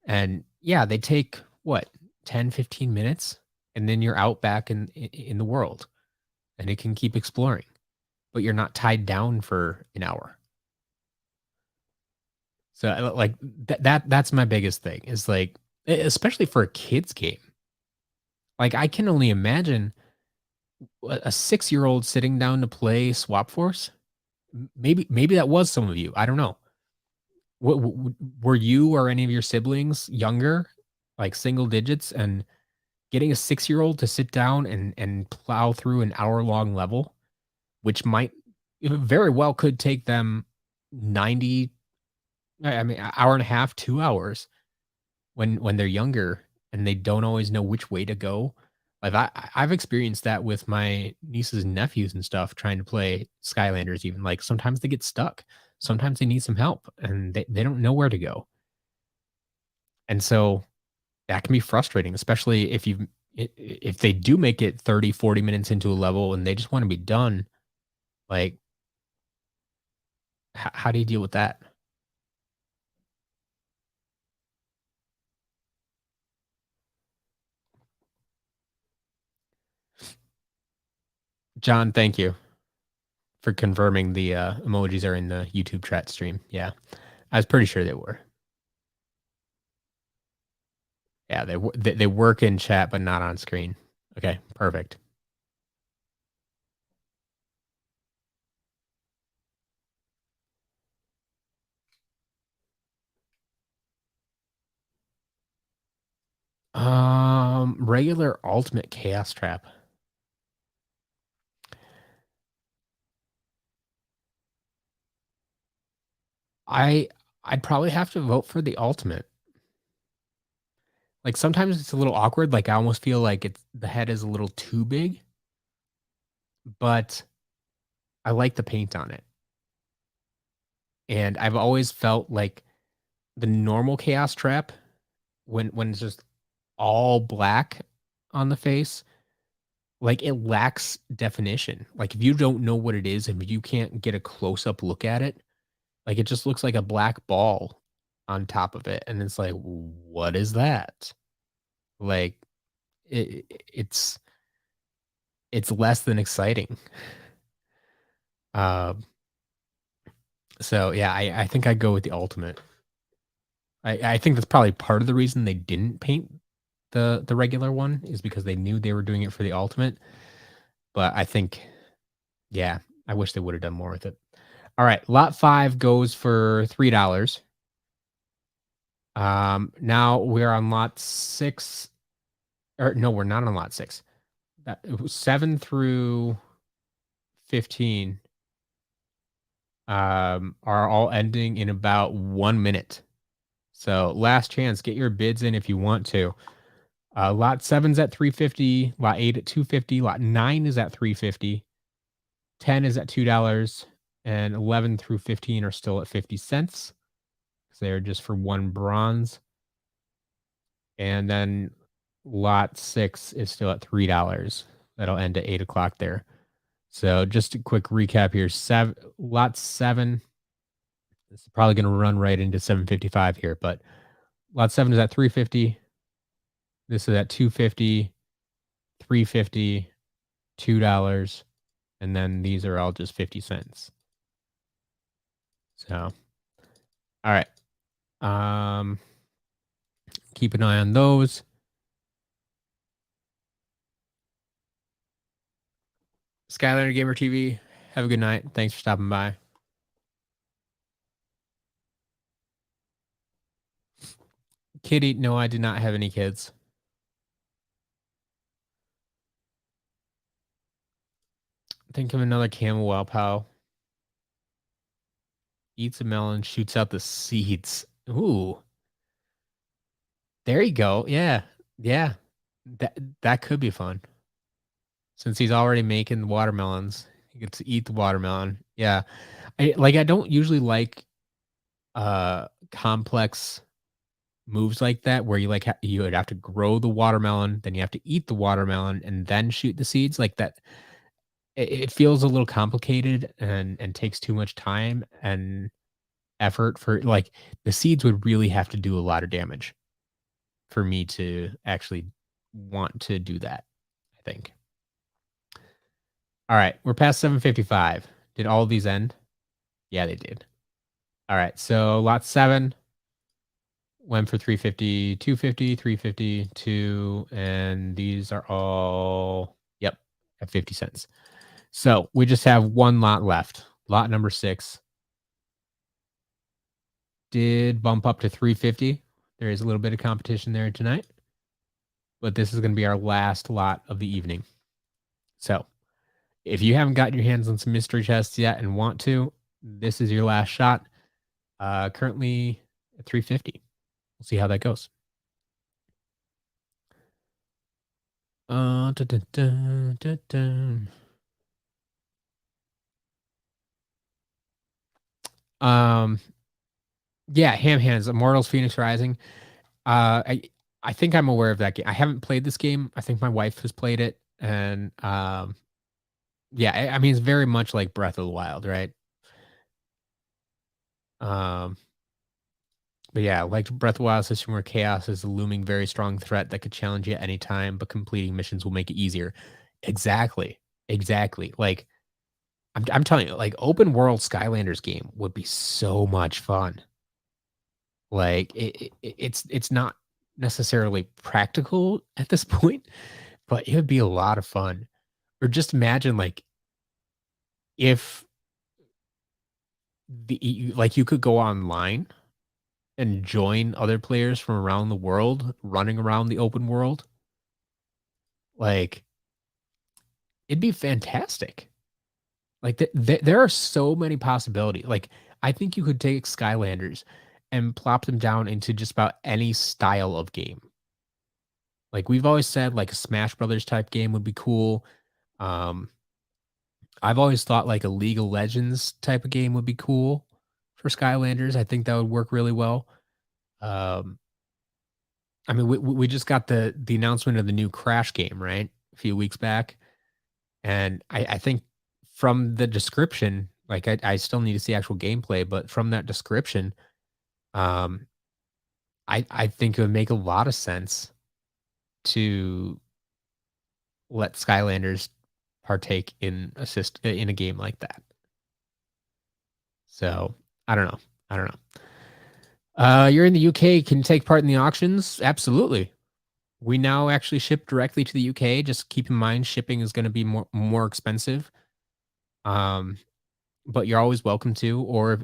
and yeah, they take what 10, 15 minutes, and then you're out back in the world, and it can keep exploring, but you're not tied down for an hour. So like that's my biggest thing is like especially for a kids game. Like I can only imagine a 6-year old sitting down to play Swap Force. Maybe that was some of you. I don't know. Were you or any of your siblings younger, like single digits, and getting a 6-year-old to sit down and plow through an hour-long level, which might very well could take them 90 I mean, an hour and a half, 2 hours when they're younger and they don't always know which way to go. Like, I've experienced that with my nieces and nephews and stuff trying to play Skylanders even, like, sometimes they get stuck. Sometimes they need some help, and they don't know where to go. And so, that can be frustrating, especially if if they do make it 30, 40 minutes into a level and they just wanna be done, like, how do you deal with that? John, thank you for confirming the, emojis are in the YouTube chat stream. Yeah. I was pretty sure they were. Yeah, they work in chat, but not on screen. Okay, perfect. Regular ultimate chaos trap. I I'd probably have to vote for the ultimate. Like sometimes it's a little awkward. Like I almost feel like it's the head is a little too big, but I like the paint on it. And I've always felt like the normal chaos trap when it's just all black on the face, like it lacks definition. Like if you don't know what it is and you can't get a close up look at it, like, it just looks like a black ball on top of it, and it's like, "What is that?" Like, it's less than exciting. Um, so, yeah, I think I'd go with the ultimate. I think that's probably part of the reason they didn't paint the regular one is because they knew they were doing it for the ultimate, but I think yeah, I wish they would've done more with it. Alright, lot 5 goes for $3. Now we're on lot 6 or no, we're not on lot 6. That it was 7 through 15, are all ending in about 1 minute. So, last chance, get your bids in if you want to. Lot 7's at 350, lot 8 at 250, lot 9 is at 350, 10 is at $2, and 11 through 15 are still at 50 cents. 'Cause they're just for 1 bronze. And then lot 6 is still at $3. That'll end at 8 o'clock there. So just a quick recap here. Lot 7. This is probably going to run right into 755 here, but lot 7 is at 350. This is at 250, 350, $2, And then these are all just 50 cents. So, all right. Um, keep an eye on those. Skylander Gamer TV. Have a good night. Thanks for stopping by. Kitty, no, I did not have any kids. Think of another camel wow pow. Eats a melon, shoots out the seeds. Ooh, there you go. Yeah, yeah, that could be fun. Since he's already making watermelons, he gets to eat the watermelon. Yeah, I don't usually like complex moves like that where you like you would have to grow the watermelon, then you have to eat the watermelon, and then shoot the seeds like that. It feels a little complicated and takes too much time and effort for like the seeds would really have to do a lot of damage for me to actually want to do that, I think. All right, we're past 7:55. Did all of these end? Yeah, they did. All right, so lot 7 went for 350, 250, 350, 2, and these are all, yep, at 50 cents. So we just have one lot left. Lot number 6 did bump up to 350. There is a little bit of competition there tonight, but this is going to be our last lot of the evening. So if you haven't gotten your hands on some mystery chests yet and want to, this is your last shot. Currently at 350. We'll see how that goes. Dun, dun, dun, dun, dun. Um, yeah, Ham Hands, Immortals Phoenix Rising. I think I'm aware of that game. I haven't played this game. I think my wife has played it, and yeah, I mean it's very much like Breath of the Wild, right? Um, but yeah, like Breath of the Wild system where chaos is a looming, very strong threat that could challenge you at any time, but completing missions will make it easier. Exactly, exactly. Like I'm telling you, like open world Skylanders game would be so much fun. Like it's not necessarily practical at this point, but it would be a lot of fun. Or just imagine like if like you could go online and join other players from around the world running around the open world. Like it'd be fantastic. Like there are so many possibilities. Like I think you could take Skylanders and plop them down into just about any style of game. Like we've always said, like a Smash Brothers type game would be cool. Um, I've always thought like a League of Legends type of game would be cool for Skylanders. I think that would work really well. Um, I mean, we just got the announcement of the new Crash game, right? A few weeks back, and I think from the description, like I still need to see actual gameplay, but from that description, um, I think it would make a lot of sense to let Skylanders partake in in a game like that. So I don't know. I don't know. You're in the UK. Can you take part in the auctions? Absolutely. We now actually ship directly to the UK. Just keep in mind, shipping is going to be more expensive. Um, but you're always welcome to, or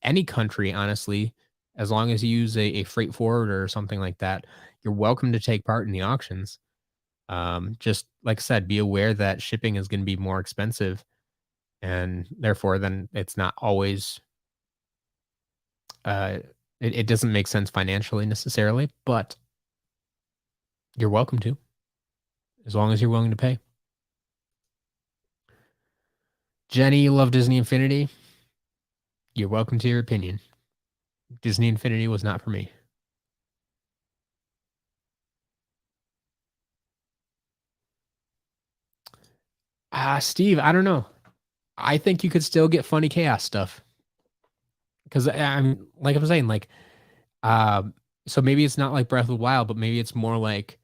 any country, honestly, as long as you use a freight forwarder or something like that, you're welcome to take part in the auctions. Just like I said, be aware that shipping is going to be more expensive, and therefore, then it's not always uh, it doesn't make sense financially necessarily, but you're welcome to, as long as you're willing to pay. Jenny, you love Disney Infinity. You're welcome to your opinion. Disney Infinity was not for me. Steve, I don't know. I think you could still get funny chaos stuff because I'm like I'm saying, like, um, so maybe it's not like Breath of the Wild, but maybe it's more like,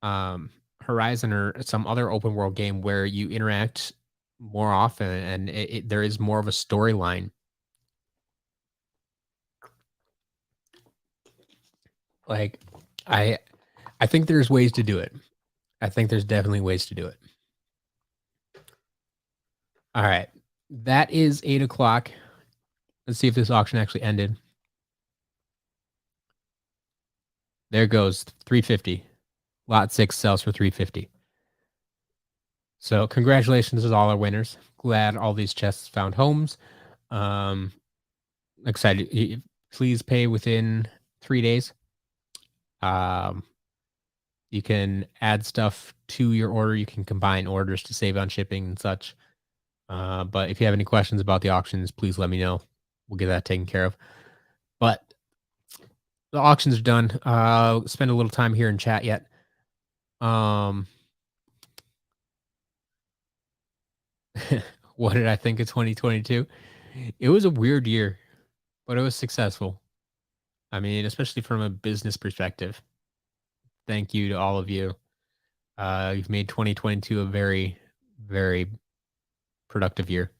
um, Horizon or some other open world game where you interact more often and there is more of a storyline. Like I I think there's ways to do it. I think there's definitely ways to do it. All right. That is 8 o'clock. Let's see if this auction actually ended. There goes 350. Lot 6 sells for 350. So congratulations to all our winners. Glad all these chests found homes. Um excited. Please pay within 3 days. Um you can add stuff to your order. You can combine orders to save on shipping and such. But if you have any questions about the auctions, please let me know. We'll get that taken care of. But the auctions are done. Spend a little time here in chat yet. Um, what did I think of 2022? It was a weird year, but it was successful. I mean, especially from a business perspective. Thank you to all of you. You've made 2022 a very, very productive year.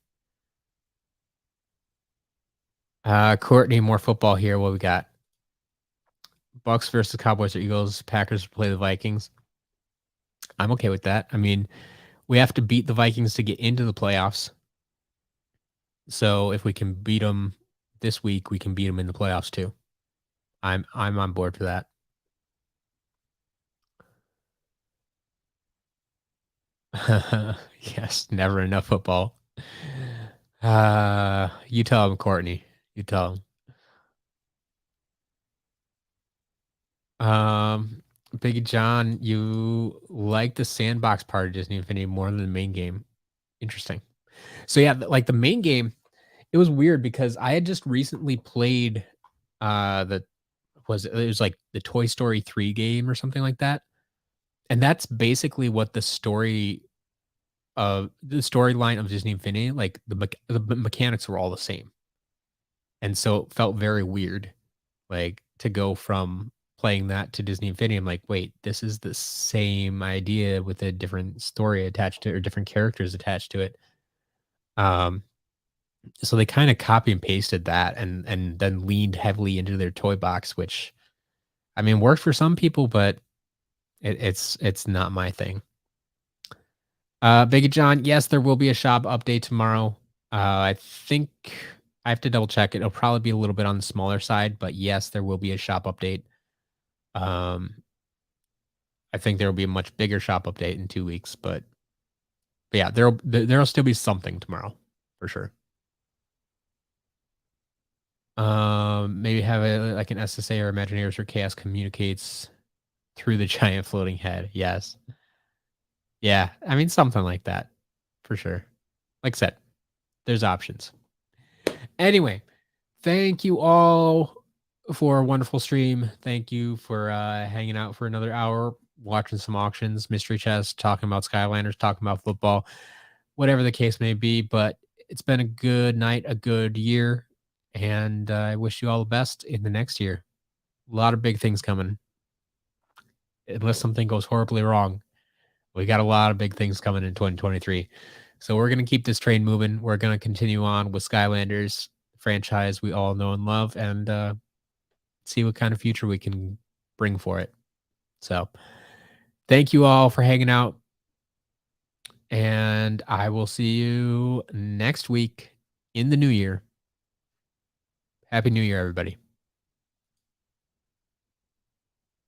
Courtney, more football here. What we got? Bucks versus Cowboys or Eagles. Packers play the Vikings. I'm okay with that. I mean, we have to beat the Vikings to get into the playoffs. So if we can beat them this week, we can beat them in the playoffs too. I'm on board for that. Yes, never enough football. You tell him, Courtney. You tell him. Biggie John, you like the sandbox part of Disney Infinity more than the main game. Interesting. So yeah, like the main game, it was weird because I had just recently played the it was like the Toy Story 3 game or something like that. And that's basically what the storyline of Disney Infinity, like the mechanics were all the same. And so it felt very weird, like to go from playing that to Disney Infinity. I'm like, wait, this is the same idea with a different story attached to it or different characters attached to it. Um, so they kind of copy and pasted that and then leaned heavily into their toy box, which I mean worked for some people, but it's not my thing. Biggie John, yes, there will be a shop update tomorrow. I think I have to double check. It'll probably be a little bit on the smaller side, but yes, there will be a shop update. Um, I think there will be a much bigger shop update in 2 weeks, but yeah, there'll still be something tomorrow for sure. Maybe have like an SSA or Imagineers or Chaos communicates through the giant floating head. Yes. Yeah, I mean something like that for sure. Like I said, there's options. Anyway, thank you all for a wonderful stream. Thank you for hanging out for another hour, watching some auctions, mystery chess, talking about Skylanders, talking about football, whatever the case may be. But it's been a good night, a good year, and I wish you all the best in the next year. A lot of big things coming, unless something goes horribly wrong. We got a lot of big things coming in 2023. So we're going to keep this train moving. We're going to continue on with Skylanders franchise we all know and love and see what kind of future we can bring for it. So thank you all for hanging out. And I will see you next week in the new year. Happy New Year, everybody.